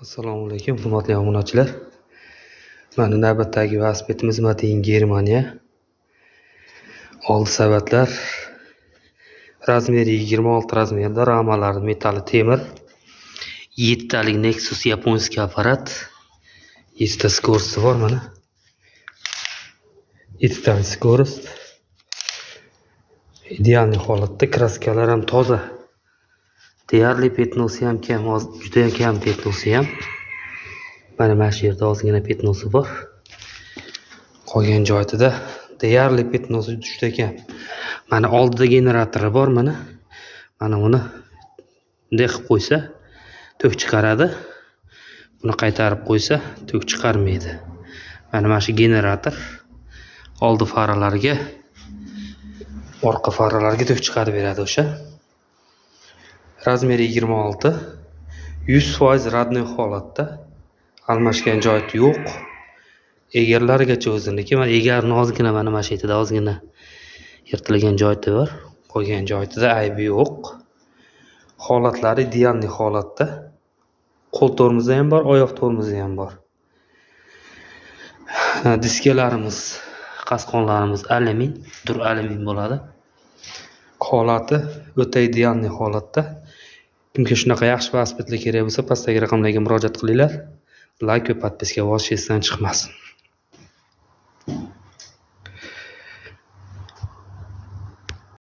Assalomu alaykum, hurmatli obunachilar. Mana navbatdagi velosipedimiz Matin Germaniya. Oldi savatlar. Razmeri 26 razmerda, ramalari metall temir. 7 talik Nexus yaponskiy apparat. 7 ta skorosti bor mana. 7 ta skorost. Ideal holatda, kraskalar ham toza. Deyarli petnosi ham kam, juda kam petnosi ham. Mana shu yerda ozgina petnosi bor. Qolgan joyida deyarli petnosi juda kam. Mana oldida generatori bor mana. Mana uni bunday qilib qo'ysa, tok chiqaradi. Buni qaytarib qo'ysa, tok chiqarmaydi. Mana shu generator oldi faralarga, orqa faralarga tok chiqarib beradi o'sha. Razmeri 26, 100% radnoy holatda, almashgan joyi yo'q. Egarlarigacha o'ziniki. Mana egarni ozgina mana shu yerda ozgina yirtilgan joyi bor. Qolgan joyida aybi yo'q. Holatlari ideal holatda. Qo'l tormozi ham bor, oyoq tormozi ham bor. Diskalarimiz, qasqonlarimiz alyumin, dur alyumin bo'ladi. Holati o'ta ideal holatda. Kimga shunaqa yaxshi velosipedlar kerak bo'lsa, pastdagi raqamlarga murojaat qilinglar. Like va podpiska vositasidan chiqmasin.